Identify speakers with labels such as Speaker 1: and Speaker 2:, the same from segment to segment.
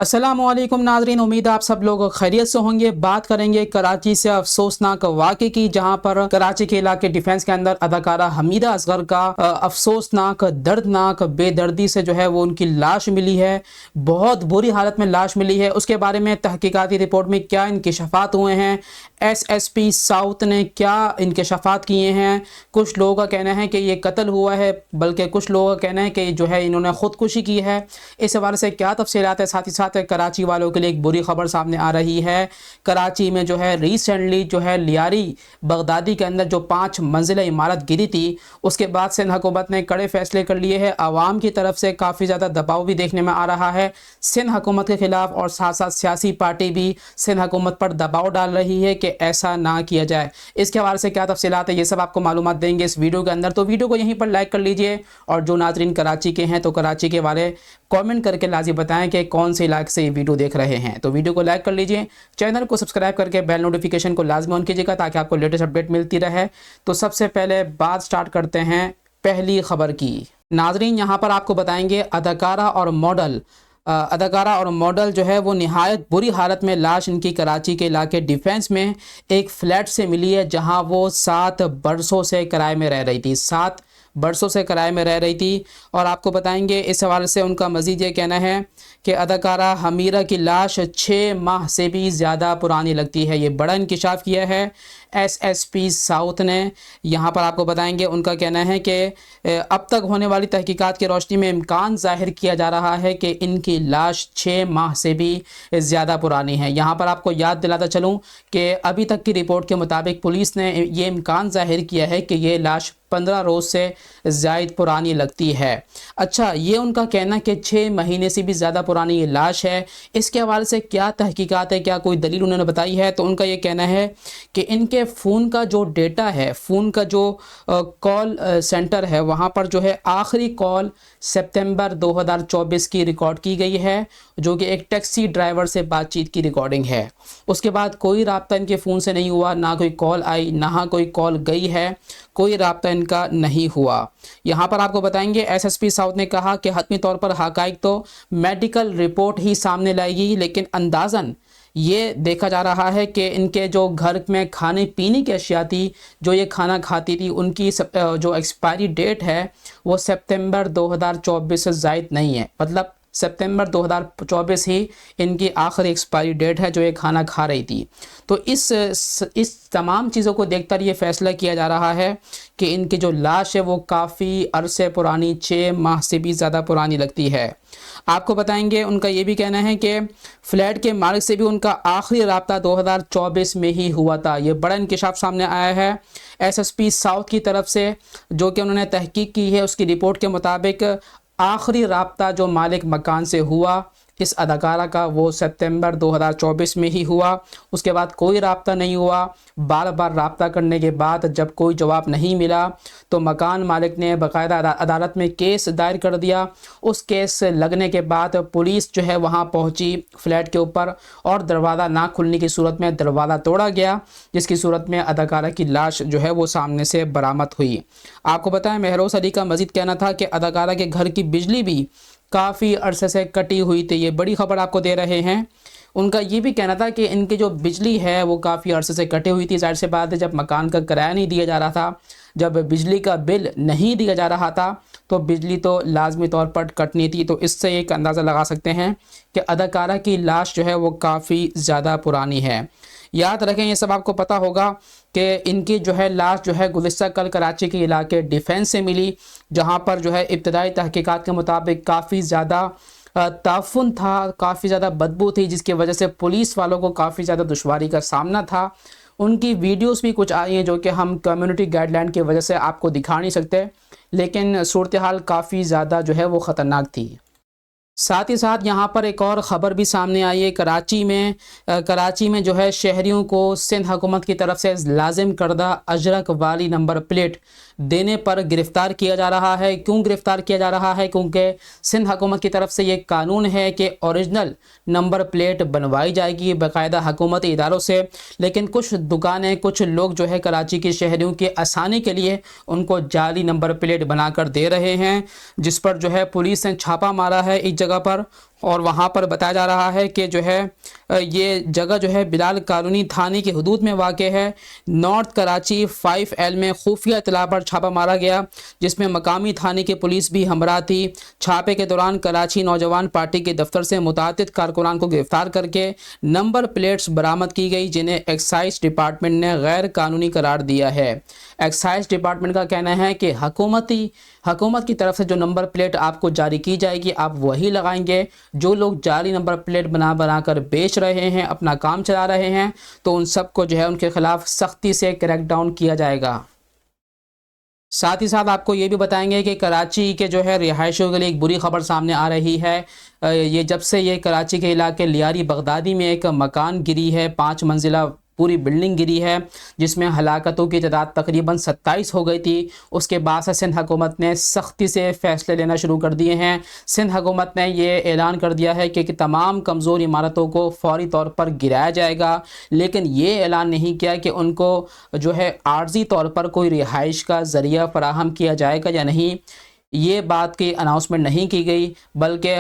Speaker 1: अस्सलामुअलैकुम नाज़रीन, उम्मीद है आप सब लोग खैरियत से होंगे। बात करेंगे कराची से अफसोसनाक वाक़े की, जहां पर कराची के इलाके डिफेंस के अंदर अदाकारा हमीदा असगर का अफसोसनाक दर्दनाक बेदर्दी से जो है वो उनकी लाश मिली है। बहुत बुरी हालत में लाश मिली है। उसके बारे में तहकीकाती रिपोर्ट में क्या इंकशाफात हुए हैं, SSP साउथ ने क्या इंकशाफात किए हैं। कुछ लोगों का कहना है कि ये कत्ल हुआ है, बल्कि कुछ लोगों का कहना है कि जो है इन्होंने ख़ुदकुशी की है। इस हवाले से क्या तफसीलात है, साथ ही साथ कराची वालों के लिए एक बुरी खबर सामने आ रही है। कराची में जो है रिसेंटली जो है लियारी बगदादी के अंदर जो 5 मंजिला इमारत गिरी थी, उसके बाद सिंध हुकूमत ने कड़े फैसले कर लिए हैं। आवाम की तरफ से काफ़ी ज़्यादा दबाव भी देखने में आ रहा है सिंध हुकूमत के ख़िलाफ़, और साथ साथ सियासी पार्टी भी सिंध हुकूमत पर दबाव डाल रही है कि ऐसा ना किया जाए। इसके हवाले से क्या तफसीलात है, ये सब आपको मालूमात देंगे इस वीडियो के अंदर। तो वीडियो को यहीं पर लाइक कर लीजिए, और जो नाज़रीन कराची के हैं तो कराची के बारे कमेंट करके लाज़िम बताएं कि कौन से इलाके से ये वीडियो देख रहे हैं। तो वीडियो को लाइक कर लीजिए, चैनल को सब्सक्राइब करके बेल नोटिफिकेशन को लाजमी ऑन कीजिएगा ताकि आपको लेटेस्ट अपडेट मिलती रहे। तो सबसे पहले बात स्टार्ट करते हैं पहली खबर की। नाजरीन, यहाँ पर आपको बताएंगे अदाकारा और मॉडल जो है वो निहायत बुरी हालत में लाश इनकी कराची के इलाके डिफेंस में एक फ्लैट से मिली है, जहाँ वो 7 बरसों से किराए में रह रही थी। 7 बरसों से किराए में रह रही थी। और आपको बताएंगे इस हवाले से उनका मज़ीद ये कहना है कि अदाकारा हमीरा की लाश 6 माह से भी ज़्यादा पुरानी लगती है। ये बड़ा इंकशाफ किया है SSP साउथ ने। यहाँ पर आपको बताएंगे उनका कहना है कि अब तक होने वाली तहकीकात की रोशनी में इम्कान ज़ाहिर किया जा रहा है कि इनकी लाश 6 माह से भी ज़्यादा पुरानी है। यहाँ पर आपको याद दिलाता चलूँ कि अभी तक की रिपोर्ट के मुताबिक पुलिस ने ये इम्कान ज़ाहिर किया है कि ये लाश 15 रोज़ से ज़ायद पुरानी लगती है। अच्छा, ये उनका कहना कि 6 महीने से भी ज़्यादा पुरानी ये लाश है। इसके हवाले से क्या तहकीकात है, क्या कोई दलील उन्होंने बताई है? तो उनका ये कहना है कि इनके फ़ोन का जो डेटा है, फ़ोन का जो कॉल सेंटर है, वहाँ पर जो है आखिरी कॉल सितंबर 2024 की रिकॉर्ड की गई है, जो कि एक टैक्सी ड्राइवर से बातचीत की रिकॉर्डिंग है। उसके बाद कोई राब्ता इनके फ़ोन से नहीं हुआ, ना कोई कॉल आई, ना कोई कॉल गई है, कोई राब्ता इनका नहीं हुआ। यहाँ पर आपको बताएंगे SSP साउथ ने कहा कि हतमी तौर पर हक़ाइक़ तो मेडिकल रिपोर्ट ही सामने लाएगी, लेकिन अंदाज़न ये देखा जा रहा है कि इनके जो घर में खाने पीने की अशिया थी, जो ये खाना खाती थी, उनकी जो एक्सपायरी डेट है वो सितंबर 2024 से ज़ायद नहीं है। मतलब सितंबर 2024 ही इनकी आखिरी एक्सपायरी डेट है जो ये खाना खा रही थी। तो इस तमाम चीज़ों को देखकर ये फ़ैसला किया जा रहा है कि इनकी जो लाश है वो काफ़ी अरसे पुरानी, 6 माह से भी ज़्यादा पुरानी लगती है। आपको बताएंगे उनका ये भी कहना है कि फ़्लैट के मालिक से भी उनका आखिरी रब्ता 2024 में ही हुआ था। ये बड़ा इंकशाफ सामने आया है SSP साउथ की तरफ से, जो कि उन्होंने तहकीक की है। उसकी रिपोर्ट के मुताबिक आखिरी रब्ता जो मालिक मकान से हुआ इस अदाकारा का, वो सितंबर 2024 में ही हुआ। उसके बाद कोई रब्ता नहीं हुआ। बार बार रब्ता करने के बाद जब कोई जवाब नहीं मिला तो मकान मालिक ने बाकायदा अदालत में केस दायर कर दिया। उस केस लगने के बाद पुलिस जो है वहाँ पहुँची फ्लैट के ऊपर, और दरवाज़ा ना खुलने की सूरत में दरवाज़ा तोड़ा गया, जिसकी सूरत में अदाकारा की लाश जो है वो सामने से बरामद हुई। आपको बताएं, महरोज़ अली का मज़ीद कहना था कि अदाकारा के घर की बिजली भी काफ़ी अरसे से कटी हुई थी। ये बड़ी ख़बर आपको दे रहे हैं। उनका ये भी कहना था कि इनकी जो बिजली है वो काफ़ी अरसे से कटी हुई थी। ज़ाहिर सी बात है, जब मकान का किराया नहीं दिया जा रहा था, जब बिजली का बिल नहीं दिया जा रहा था, तो बिजली तो लाजमी तौर पर कटनी थी। तो इससे एक अंदाज़ा लगा सकते हैं कि अदाकारा की लाश जो है वो काफ़ी ज़्यादा पुरानी है। याद रखें, ये सब आपको पता होगा कि इनकी जो है लाश जो है गुज़िश्ता कल कराची के इलाके डिफेंस से मिली, जहाँ पर जो है इब्तदाई तहकीकात के मुताबिक काफ़ी ज़्यादा ताफ़ुन था, काफ़ी ज़्यादा बदबू थी, जिसकी वजह से पुलिस वालों को काफ़ी ज़्यादा दुश्वारी का सामना था। उनकी वीडियोस भी कुछ आई हैं जो कि हम कम्युनिटी गाइडलाइन की वजह से आपको दिखा नहीं सकते, लेकिन सूरत हाल काफ़ी ज़्यादा जो है वो ख़तरनाक थी। साथ ही साथ यहाँ पर एक और ख़बर भी सामने आई है। कराची में जो है शहरियों को सिंध हुकूमत की तरफ से लाजिम करदा अजरक वाली नंबर प्लेट देने पर गिरफ़्तार किया जा रहा है। क्यों गिरफ़्तार किया जा रहा है? क्योंकि सिंध हुकूमत की तरफ से ये कानून है कि ओरिजिनल नंबर प्लेट बनवाई जाएगी बाकायदा हुकूमती इदारों से, लेकिन कुछ दुकानें, कुछ लोग जो है कराची के शहरियों की आसानी के लिए उनको जाली नंबर प्लेट बनाकर दे रहे हैं, जिस पर जो है पुलिस ने छापा मारा है एक जगह पर। اور وہاں پر بتایا جا رہا ہے کہ جو ہے یہ جگہ جو ہے بلال کالونی تھانے کی حدود میں واقع ہے۔ نارتھ کراچی 5L میں خفیہ اطلاع پر چھاپہ مارا گیا، جس میں مقامی تھانے کی پولیس بھی ہمراہ تھی۔ چھاپے کے دوران کراچی نوجوان پارٹی کے دفتر سے متعدد کارکنان کو گرفتار کر کے نمبر پلیٹس برآمد کی گئی، جنہیں ایکسائز ڈپارٹمنٹ نے غیر قانونی قرار دیا ہے۔ ایکسائز ڈپارٹمنٹ کا کہنا ہے کہ حکومت کی طرف سے جو نمبر پلیٹ آپ کو جاری کی جائے گی آپ وہی لگائیں گے۔ جو لوگ جعلی نمبر پلیٹ بنا کر بیچ رہے ہیں، اپنا کام چلا رہے ہیں، تو ان سب کو جو ہے ان کے خلاف سختی سے کریک ڈاؤن کیا جائے گا۔ ساتھ ہی ساتھ آپ کو یہ بھی بتائیں گے کہ کراچی کے جو ہے رہائشیوں کے لیے ایک بری خبر سامنے آ رہی ہے۔ یہ جب سے یہ کراچی کے علاقے لیاری بغدادی میں ایک مکان گری ہے، 5 منزلہ پوری بلڈنگ گری ہے، جس میں ہلاکتوں کی تعداد تقریباً 27 ہو گئی تھی، اس کے بعد سے سندھ حکومت نے سختی سے فیصلے لینا شروع کر دیے ہیں۔ سندھ حکومت نے یہ اعلان کر دیا ہے کہ تمام کمزور عمارتوں کو فوری طور پر گرایا جائے گا، لیکن یہ اعلان نہیں کیا کہ ان کو جو ہے عارضی طور پر کوئی رہائش کا ذریعہ فراہم کیا جائے گا یا نہیں۔ یہ بات کی اناؤنسمنٹ نہیں کی گئی، بلکہ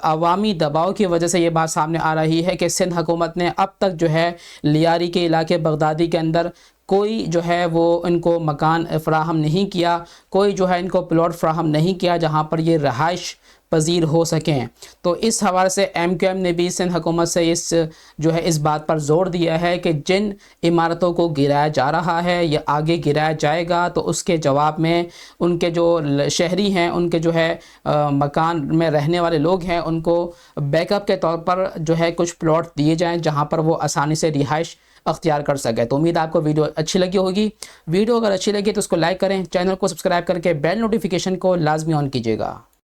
Speaker 1: عوامی دباؤ کی وجہ سے یہ بات سامنے آ رہی ہے کہ سندھ حکومت نے اب تک جو ہے لیاری کے علاقے بغدادی کے اندر کوئی جو ہے وہ ان کو مکان فراہم نہیں کیا، کوئی جو ہے ان کو پلاٹ فراہم نہیں کیا جہاں پر یہ رہائش پذیر ہو سکیں۔ تو اس حوالے سے MQM نے بھی سندھ حکومت سے اس بات پر زور دیا ہے کہ جن عمارتوں کو گرایا جا رہا ہے یا آگے گرایا جائے گا، تو اس کے جواب میں ان کے جو شہری ہیں، ان کے جو ہے مکان میں رہنے والے لوگ ہیں، ان کو بیک اپ کے طور پر جو ہے کچھ پلاٹ دیے جائیں جہاں پر وہ آسانی سے رہائش اختیار کر سکے۔ تو امید آپ کو ویڈیو اچھی لگی ہوگی۔ ویڈیو اگر اچھی لگی تو اس کو لائک کریں، چینل کو سبسکرائب کر کے بیل نوٹیفیکیشن کو لازمی آن کیجیے گا۔